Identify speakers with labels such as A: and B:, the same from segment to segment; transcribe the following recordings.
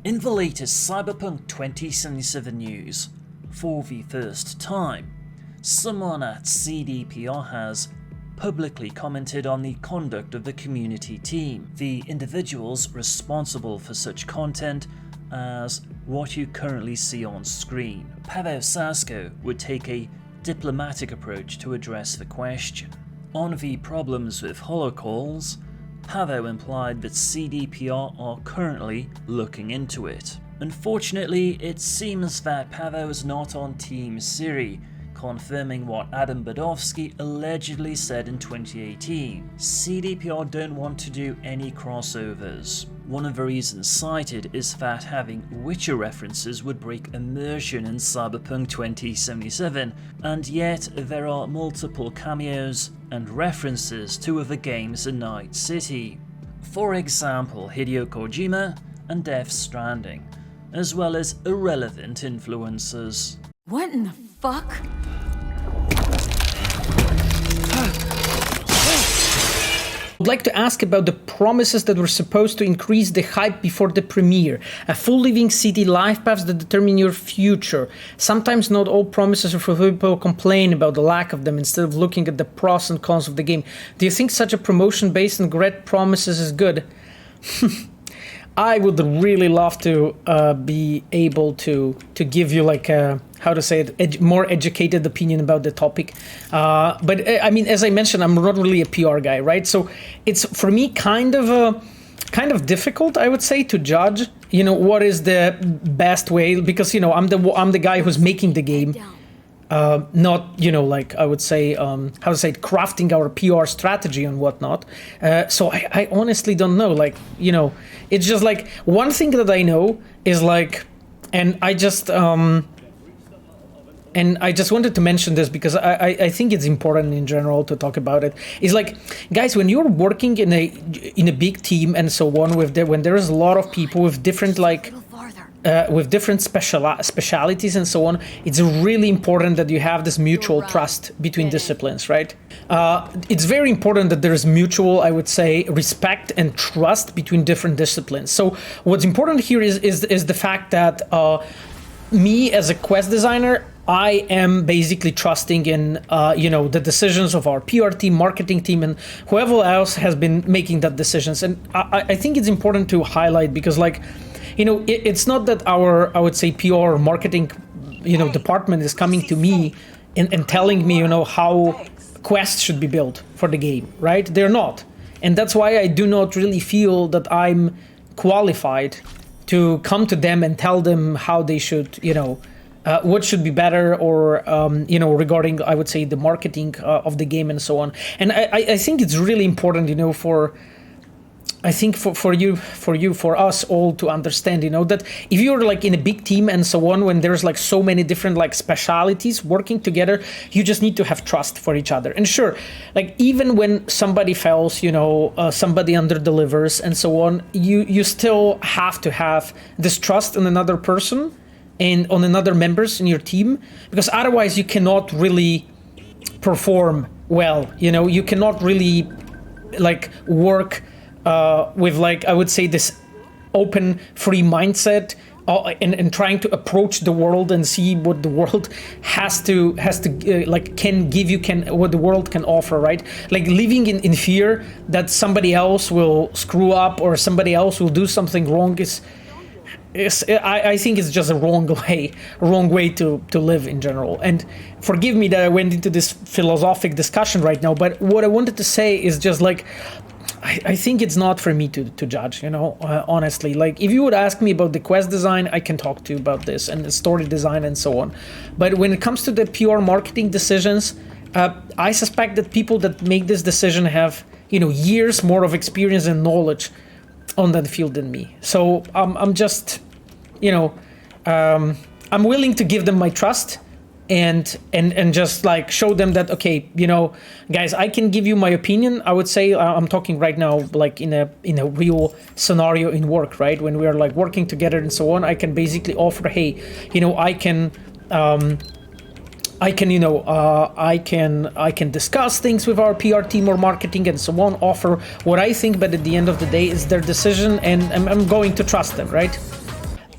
A: In the latest Cyberpunk 2077 news, for the first time, someone at CDPR has publicly commented on the conduct of the community team, the individuals responsible for such content as what you currently see on screen. Paweł Sasko would take a diplomatic approach to address the question. On the problems with holocalls, Paweł implied that CDPR are currently looking into it. Unfortunately, it seems that Paweł is not on Team Ciri, confirming what Adam Badowski allegedly said in 2018. CDPR don't want to do any crossovers. One of the reasons cited is that having Witcher references would break immersion in Cyberpunk 2077, and yet there are multiple cameos and references to other games in Night City. For example, Hideo Kojima and Death Stranding, as well as irrelevant influencers.
B: What in the fuck?
C: I'd like to ask about the promises that were supposed to increase the hype before the premiere. A full living city, life paths that determine your future. Sometimes not all promises are fulfilled. People complain about the lack of them instead of looking at the pros and cons of the game. Do you think such a promotion based on great promises is good? I would really love to be able to give you like a, how to say it, more educated opinion about the topic. But I mean, as I mentioned, I'm not really a PR guy, right? So it's for me kind of difficult, I would say, to judge, you know, what is the best way, because, you know, I'm the guy who's making the game. Not, you know, like I would say, how to say it, crafting our PR strategy and whatnot. So I honestly don't know. Like, you know, it's just like one thing that I know is like, and I just wanted to mention this because I think it's important in general to talk about it. Is like, guys, when you're working in a big team and so on, when there's a lot of people with different like. With different specialities and so on, it's really important that you have this mutual trust between disciplines, right? It's very important that there is mutual, I would say, respect and trust between different disciplines. So what's important here is the fact that me as a quest designer, I am basically trusting in, you know, the decisions of our PR team, marketing team, and whoever else has been making that decisions. And I think it's important to highlight because, like, you know, it's not that our, I would say, PR marketing, you know, department is coming to me and telling me, you know, how quests should be built for the game, right? They're not. And that's why I do not really feel that I'm qualified to come to them and tell them how they should, you know, what should be better or, you know, regarding, I would say, the marketing of the game and so on. And I think it's really important, you know, for us all to understand, you know, that if you're like in a big team and so on, when there's like so many different like specialities working together, you just need to have trust for each other. And sure, like even when somebody fails, you know, somebody under delivers and so on, you still have to have this trust in another person and on another members in your team, because otherwise you cannot really perform well. You know, you cannot really like work with, like, I would say, this open, free mindset and trying to approach the world and see what the world has to like can give you, what the world can offer, right? Like living in fear that somebody else will screw up or somebody else will do something wrong is I think it's just a wrong way to live in general. And forgive me that I went into this philosophic discussion right now, but what I wanted to say is just like, I think it's not for me to judge, you know, honestly. Like, if you would ask me about the quest design, I can talk to you about this, and the story design and so on. But when it comes to the pure marketing decisions, I suspect that people that make this decision have, you know, years more of experience and knowledge on that field than me. So I'm just, you know, I'm willing to give them my trust. And just like show them that, okay, you know, guys, I can give you my opinion. I would say I'm talking right now like in a real scenario in work, right? When we are like working together and so on, I can basically offer, hey, you know, I can discuss things with our PR team or marketing and so on, offer what I think, but at the end of the day, it's their decision, and I'm going to trust them, right?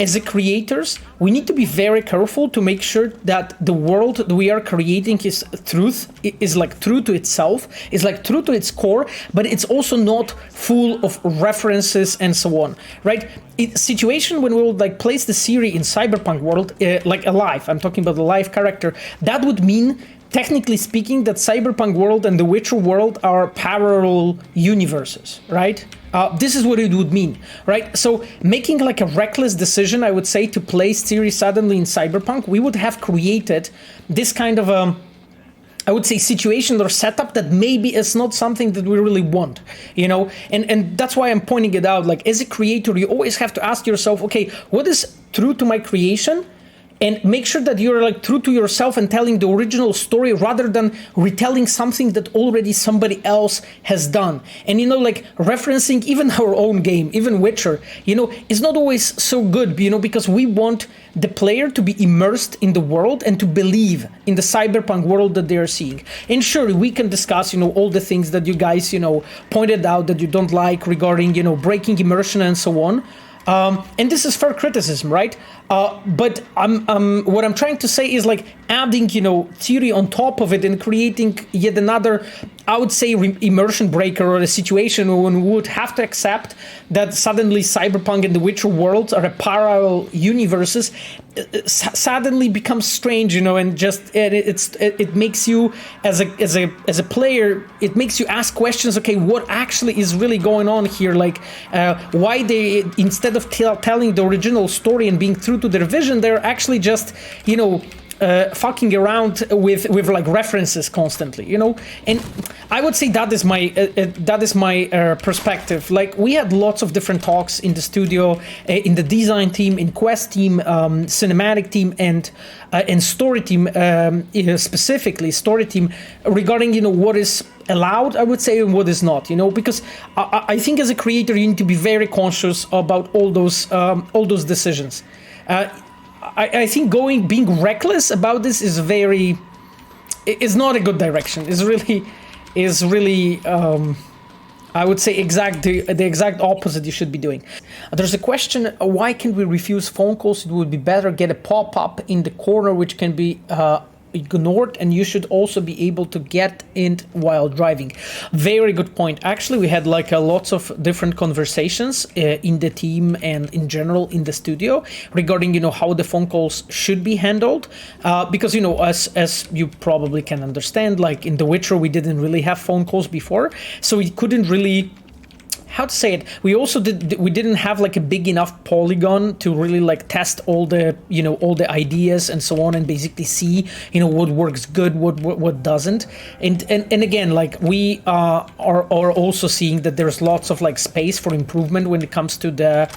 C: as a creators, we need to be very careful to make sure that the world that we are creating is like true to itself, is like true to its core, but it's also not full of references and so on, right? Situation when we would like place the Ciri in Cyberpunk world, like alive, I'm talking about the live character, that would mean, technically speaking, that Cyberpunk world and the Witcher world are parallel universes, right? This is what it would mean, right? So making like a reckless decision, I would say, to place Ciri suddenly in Cyberpunk, we would have created this kind of I would say situation or setup that maybe is not something that we really want, you know? And that's why I'm pointing it out. Like, as a creator, you always have to ask yourself, okay, what is true to my creation? And make sure that you're like true to yourself and telling the original story rather than retelling something that already somebody else has done. And, you know, like referencing even our own game, even Witcher, you know, is not always so good, you know, because we want the player to be immersed in the world and to believe in the Cyberpunk world that they are seeing. And sure, we can discuss, you know, all the things that you guys, you know, pointed out that you don't like regarding, you know, breaking immersion and so on. And this is fair criticism, right? But what I'm trying to say is like adding, you know, Ciri on top of it and creating yet another, I would say, immersion breaker, or a situation when we would have to accept that suddenly Cyberpunk and the Witcher worlds are a parallel universes, suddenly becomes strange, you know, and just it makes you as a player, it makes you ask questions. Okay, what actually is really going on here? Like, why they, instead of telling the original story and being true to their vision, they're actually just, you know, fucking around with like references constantly, you know. And I would say that is my perspective. Like, we had lots of different talks in the studio, in the design team, in quest team, cinematic team, and story team, specifically story team, regarding, you know, what is allowed, I would say, and what is not, you know, because I think as a creator you need to be very conscious about all those decisions. I think being reckless about this is not a good direction. Is really I would say the exact opposite you should be doing. There's a question: why can we refuse phone calls? It would be better get a pop-up in the corner which can be ignored, and you should also be able to get it while driving. Very good point. Actually, we had like lots of different conversations in the team and in general in the studio regarding, you know, how the phone calls should be handled, because, you know, as you probably can understand, like in The Witcher we didn't really have phone calls before, so we couldn't really, how to say it, we didn't have like a big enough polygon to really like test all the, you know, all the ideas and so on, and basically see, you know, what works good, what doesn't. And again, like we are also seeing that there's lots of like space for improvement when it comes to the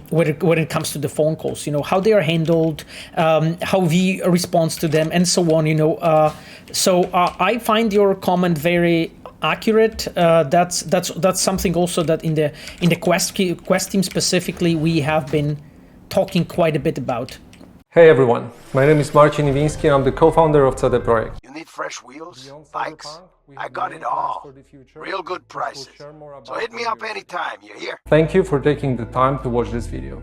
C: when it comes to the phone calls, you know, how they are handled, how we respond to them, and so on, you know. So I find your comment very accurate. That's something also that in the quest team specifically we have been talking quite a bit about.
B: Hey everyone, my name is Marcin Iwiński and I'm the co-founder of CD Projekt.
D: You need fresh wheels, bikes? I got it all. Real good prices. So hit me up anytime, you hear?
B: Thank you for taking the time to watch this video.